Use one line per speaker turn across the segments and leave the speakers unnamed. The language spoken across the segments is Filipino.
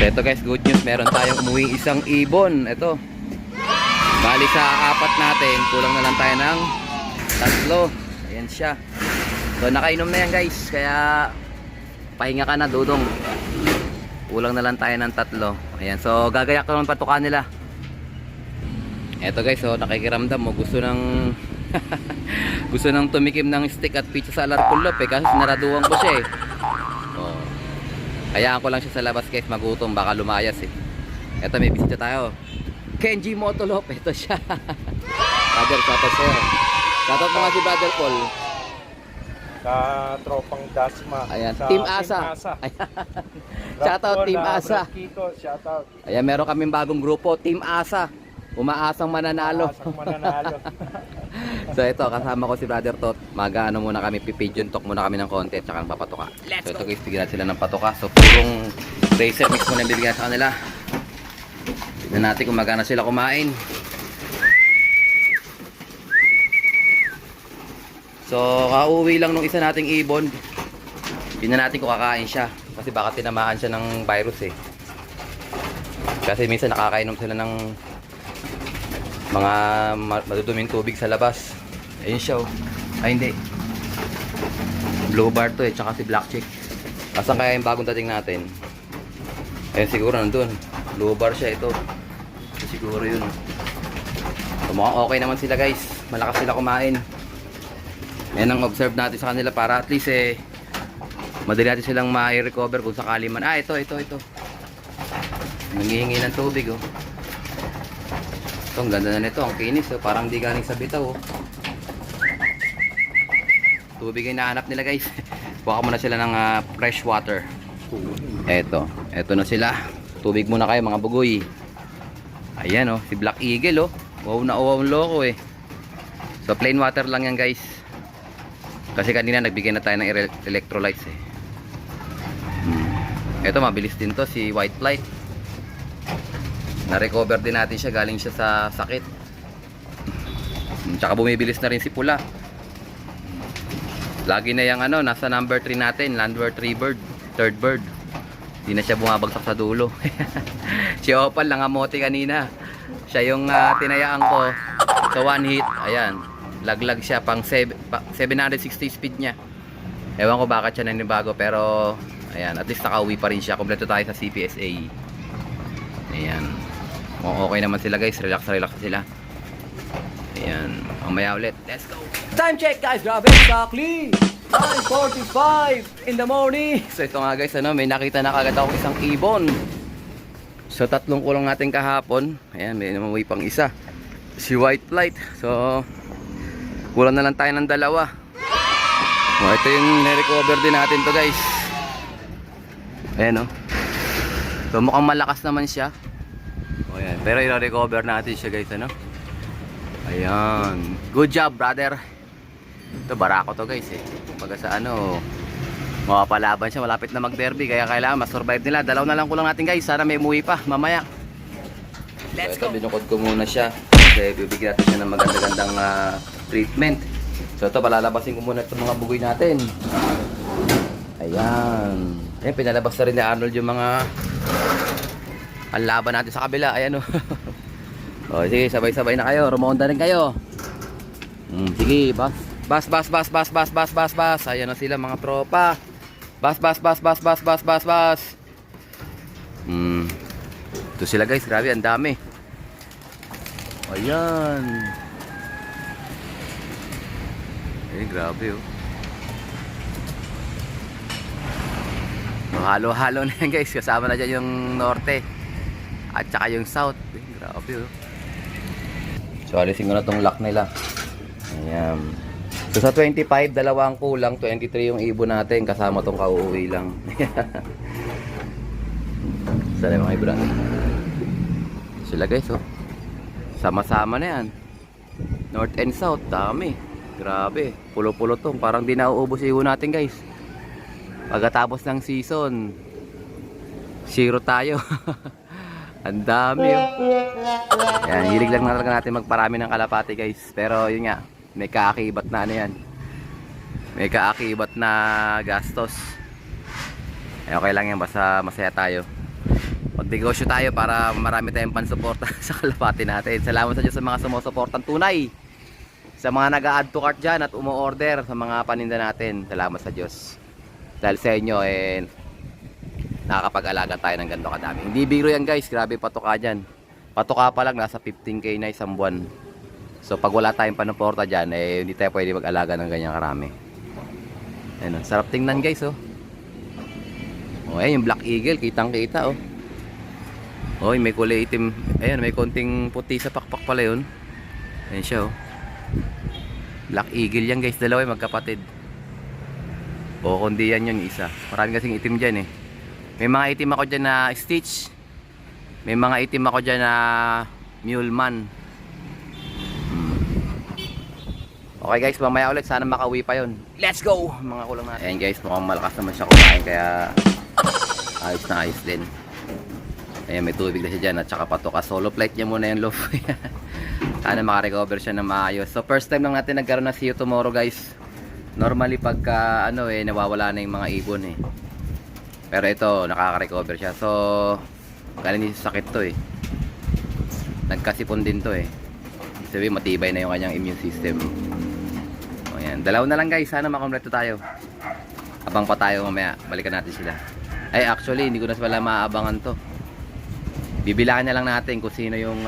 So ito guys, good news, meron tayong umuwing isang ibon. Ito, bali sa apat natin, kulang na lang tayo ng 3. Ayan siya. So nakainom na yan guys, kaya pahinga ka na Dudong. Kulang na lang tayo ng 3. Ayan, so gagayak ko ng patuka nila. Eto guys, so nakikiramdam mo, gusto ng gusto nang tumikim ng steak at pizza sa Alarpulop kasi sinaraduhan ko siya oh. Hayaan ko lang siya sa labas guys, magutom, baka lumayas Eto, may bisita tayo, Kenji Motolop, ito siya. Brother, shoutout sa'yo. Shoutout mo nga si Brother Paul
sa tropang Dasma.
Ayan,
sa
Team Asa. Shoutout Team Asa.
Shoutout.
Ayan, meron kaming bagong grupo, Team Asa. Umaasang mananalo.
Umaasang mananalo.
So ito, kasama ko si Brother Tot. Mag-ano muna kami, pipigeon talk muna kami ng konti at saka ng papatuka. So ito guys, bigyan sila ng patuka. So purong racer mix muna yung bibigyan sa kanila. Tignan natin kung magana sila kumain. So kauwi lang nung isa nating ibon. Tignan natin kung kakain siya. Kasi baka tinamaan siya ng virus Kasi minsan nakakainom sila ng mga maduduming tubig sa labas. Ayun siya Ay hindi, blue bar to tsaka si black chick. Asan kaya yung bagong dating natin? Ayun siguro nandun, blue bar siya. Ito siguro yun. So, mukhang okay naman sila guys, malakas sila kumain. Yan ang observe natin sa kanila para at least madali natin silang ma-recover kung sakali man. Ito nangihingi ng tubig Ito, ang ganda na nito, ang kinis parang di galing sa bitaw Tubig ay nahanap nila guys. Buka muna sila ng fresh water. Eto na sila. Tubig muna kayo mga bugoy. Ayan si Black Eagle wow na wow loko So plain water lang yan guys. Kasi kanina nagbigay na tayo ng electrolytes Eto, mabilis din to si White Flight. Na-recover din natin siya, galing siya sa sakit. Tsaka bumibilis na rin si Pula. Lagi na yung nasa number 3 natin, number 3 bird, third bird. Hindi na siya bumabagsak sa dulo. Si Opal nangamote kanina. Siya yung tinayaan ko sa one hit. Ayan, laglag siya pang 760 speed niya. Ewan ko bakit siya nanibago, pero ayan, at least nakauwi pa rin siya. Kompleto tayo sa CPSA. Ayan, okay naman sila guys, relax sila. Ayan, mamaya ulit, let's go. Time check guys, grabe, exactly 9:45 in the morning. So ito nga guys, may nakita na kagad ako isang ibon. So 3 kulong natin kahapon. Ayan, may namuwi pang isa, si White Flight. So kulang na lang tayo ng 2. Ito yung na-recover din natin to guys. Ayan So mukhang malakas naman siya. Ayan, pero i-recover natin siya guys Ayan, good job brother. Ito barako to guys Pagka sa mapapalaban siya, malapit na mag-derby, kaya kailangan ma-survive nila. 2 na lang kulang natin guys, sana may umuwi pa mamaya. Let's go. Binukod ko muna siya kasi bibigyan natin siya ng maganda-gandang treatment. So ito, palalabasin ko muna itong mga bugoy natin. Ayan, pinalabas na rin ni Arnold yung mga ang laban natin sa kabila. Ayan sige, sabay-sabay na kayo, rumonda rin kayo. Sige, bas. Ayan na sila mga tropa. Bas. Ito sila guys, grabe, ang dami. Ayan. Grabe halo-halo na yan guys, kasama na dyan yung norte at saka yung south. Grabe So alisin ko na tong lock nila. Ayan. So sa 25, 2 ang kulang, 23 yung ibon natin, kasama tong kauuwi lang. Sana mga ibon natin sila guys sama-sama na yan, north and south, dami. Grabe, pulo-pulo tong, parang di nauubos ibon natin guys. Pagkatapos ng season 0 tayo. Ang dami Yan, hilig lang na talaga natin magparami ng kalapati guys. Pero yun nga, may kaakibat na yan. May kaakibat na gastos. Okay lang yan, basta masaya tayo. Magnegosyo tayo para marami tayong pansuporta sa kalapati natin. Salamat sa Diyos sa mga sumusuportang tunay. Sa mga nag-a-add to cart dyan at umu-order sa mga paninda natin. Salamat sa Diyos. Dahil sa inyo, nakakapag-alaga tayo ng ganito kadami. Hindi biro yan guys, grabe patuka dyan. Patuka pa lang, nasa 15k na isang buwan. So pag wala tayong panuporta dyan, hindi tayo pwede mag-alaga ng ganyang karami. Ayun, sarap tingnan guys, oh. Oh, ayun, yung Black Eagle, kitang kita, oh. Oh, may kulay itim. Ayun, may konting puti sa pakpak pala yun. Ayun siya, oh. Black Eagle yan guys, dalawa yung magkapatid. O kundi yan yung isa. Marami kasing itim dyan eh. May mga itim ako dyan na Stitch. May mga itim ako dyan na Muleman. Okay guys, mamaya ulit sana makauwi pa yun. Let's go! Mga kulang natin. Ayan guys, mukhang malakas naman siya kumain kaya ayos na ayos din. Ayan, may tubig na siya dyan at saka patoka. Solo flight niya muna yung loaf. Sana makarecover siya na maayos. So first time lang natin nagkaroon na see you tomorrow guys. Normally pagka nawawala na yung mga ibon eh. Pero ito, nakaka-recover siya. So galing din sa sakit to eh. Nagkasipon din to eh. Sabi matibay na yung kanyang immune system. O yan, dalaw na lang guys. Sana makompleto tayo. Abang pa tayo mamaya. Balikan natin sila. Ay actually, hindi ko na pala maaabangan to. Bibilangan na lang natin kung sino yung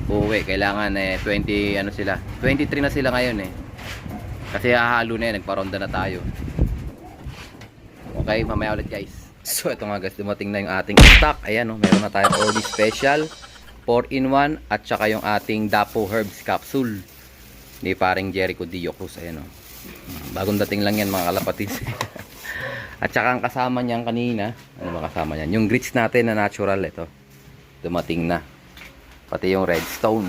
uuwi. Kailangan 20 ano sila. 23 na sila ngayon eh. Kasi hahalo na nagparonda na tayo. Okay, mamaya ulit guys. So ito nga guys, dumating na yung ating stock. Ayan, meron na tayong Orly Special 4-in-1 at saka yung ating Dapo Herbs Capsule ni paring Jericho Dio Cruz. Ayan, bagong dating lang yan mga kalapatid. At saka ang kasama niyan kanina, ano ba kasama niyan? Yung grits natin na natural, ito dumating na. Pati yung redstone.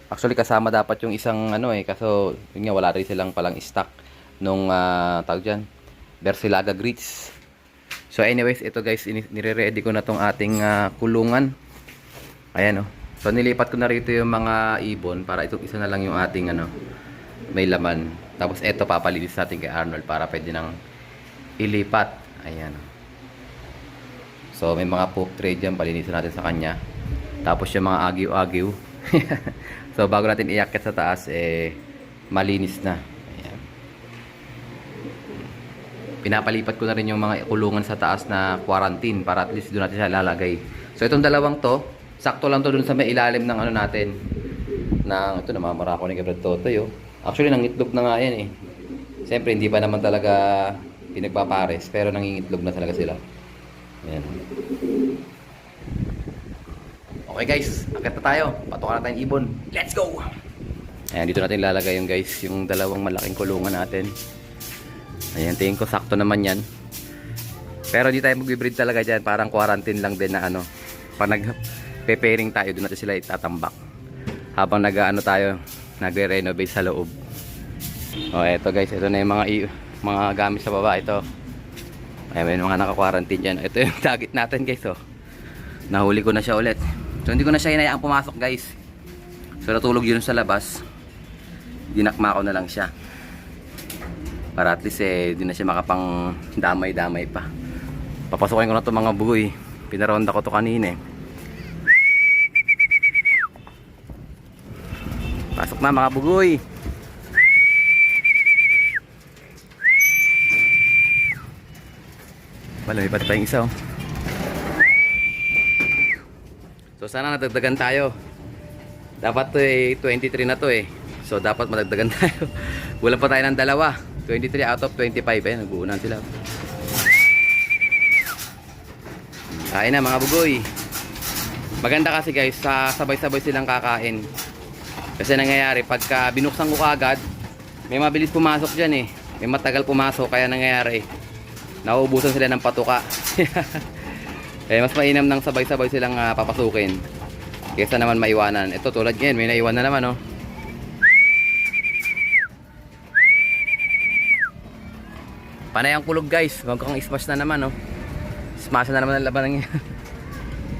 Actually kasama dapat yung isang kaso yun nga, wala rin silang palang stock nung tawag dyan, Bersilaga grits. So anyways, ito guys, nire-ready ko na tong ating kulungan. Ayan so nilipat ko na rito yung mga ibon para ito isa na lang yung ating may laman. Tapos ito papalinis natin kay Arnold para pwede nang ilipat. Ayan. So may mga poop tray dyan, palinisin natin sa kanya. Tapos yung mga agiw-agiw. So bago natin iakyat sa taas malinis na. Ayan. Pinapalipat ko na rin yung mga kulungan sa taas na quarantine para at least doon natin siya lalagay. So itong dalawang to, sakto lang to doon sa may ilalim ng natin. Ito namamara ko ni Gabriel Totoy. Actually nangitlog na nga yan eh. Siyempre hindi pa naman talaga pinagpapares pero nangingitlog na talaga sila. Ayan. Okay guys, akit na tayo. Patukan na tayong ibon. Let's go! Ayan, dito natin lalagay yung guys, yung dalawang malaking kulungan natin. Ayan, tingin ko sakto naman yan. Pero di tayo mag-breed talaga dyan. Parang quarantine lang din na pag nag-preparing tayo, doon natin sila itatambak. Habang tayo, nagre-renovate sa loob. O, eto guys, ito na yung mga gamit sa baba. Ito. Ayan, may mga naka-quarantine dyan. Ito yung target natin guys, Nahuli ko na siya ulit. So hindi ko na siya hinayaang pumasok guys. So natulog yun sa labas. Dinakma ko na lang siya. Para at least di na siya makapang damay-damay pa. Papasukin ko na to mga bugoy. Pinaronda ko to kanina Pasok na mga bugoy. Wala, may pati pa yung isa So sana nadagdagan tayo. Dapat to 23 na to So dapat madagdagan tayo. Wala pa tayo ng dalawa. 23 out of 25 nag-uunan sila. Kain na mga bugoy. Maganda kasi guys, sabay-sabay silang kakain. Kasi nangyayari pagka binuksan ko kagad, may mabilis pumasok dyan May matagal pumasok kaya nangyayari nauubusan sila ng patuka. Mas mainam nang sabay-sabay silang papasukin kaysa naman maiwanan. Ito tulad ngayon, may naiwan na naman Panay ang kulog guys. Huwag kang smash na naman Smash na naman ang laban ng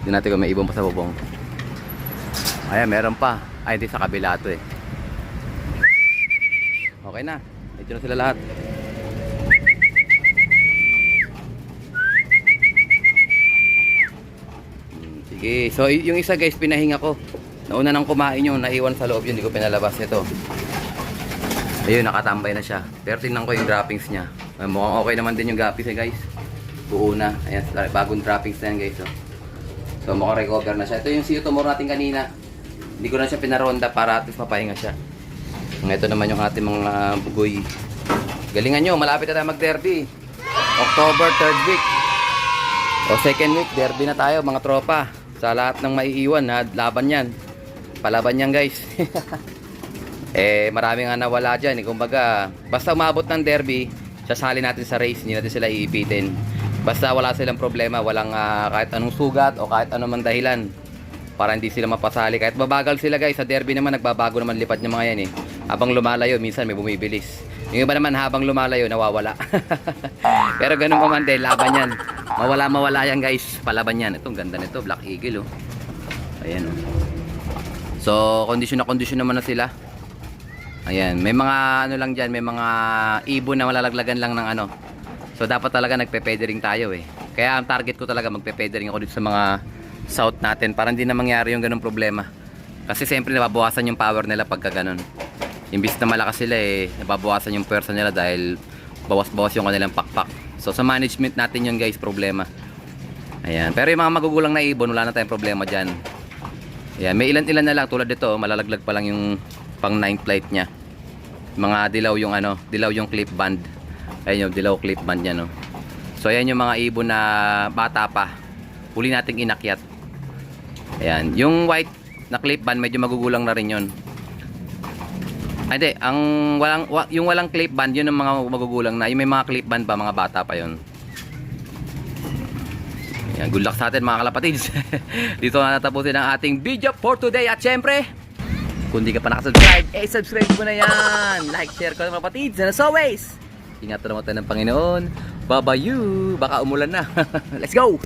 Hindi natin kung may ibon pa sa bubong. Ayan, meron pa. Ay, hindi sa kabila ito Okay na. Ito na sila lahat. Sige. So, yung isa guys, pinahinga ko. Nauna nang kumain yun, naiwan sa loob yun, hindi ko pinalabas ito. Ayun, nakatambay na siya. Pero tingnan ko yung droppings niya. Mukhang okay naman din yung droppings guys. Buo na. Ayan, bagong droppings na yan guys. Oh. So, mukhang recover na siya. Ito yung CO2 more natin kanina. Hindi ko na siya pinaronda para at least mapahinga siya. Ito naman yung ating mga bugoy. Galingan nyo, malapit na tayo mag-derby. October 3rd week. O 2nd week, derby na tayo mga tropa. Sa lahat ng maiiwan na laban yan. Palaban yan guys. Marami nga nawala dyan. Kumbaga, basta umabot ng derby, sasali natin sa race, hindi natin sila iipitin. Basta wala silang problema, walang kahit anong sugat o kahit anong dahilan para hindi sila mapasali. Kahit mabagal sila guys, sa derby naman nagbabago naman lipat ng mga yan eh. Habang lumalayo, minsan may bumibilis. Yung iba naman habang lumalayo, nawawala. Pero ganun pa man din, laban yan. Mawala yan guys, palaban yan. Itong ganda nito, Black Eagle oh. Ayan oh. So, kondisyon naman na sila. Ayan, may mga ano lang dyan, may mga ibon na malalaglagan lang ng ano. So, dapat talaga nagpe-feathering tayo eh. Kaya ang target ko talaga magpe-feathering ako dito sa mga south natin para hindi na mangyari yung ganung problema. Kasi siyempre nababawasan yung power nila pagka ganun. Imbis na malakas sila eh, nababawasan yung pwersa nila dahil bawas-bawas yung kanilang pakpak. So, sa management natin yun guys, problema. Ayan, pero yung mga magugulang na ibon, wala na tayong problema dyan. Ayan, may ilan-ilan na lang tulad dito, malalaglag pa lang yung pang 9th flight niya. Mga dilaw yung ano, dilaw yung clip band. Ayun yung dilaw clip band niya no. So ayan yung mga ibon na bata pa. Huli nating inakyat. Ayan, yung white na clip band medyo magugulang na rin yun. Ay, hindi, ang yung walang clip band yun ang mga magugulang na. Yung may mga clip band pa, mga bata pa yun. Ayan, good luck sa atin mga kalapatids. Dito na natapusin ang ating video for today. At syempre, kung di ka pa nakasubscribe, subscribe mo na yan. Like, share ko mga kapatids. And as always, ingatan mo tayo ng Panginoon. Bye-bye. Baka umulan na. Let's go!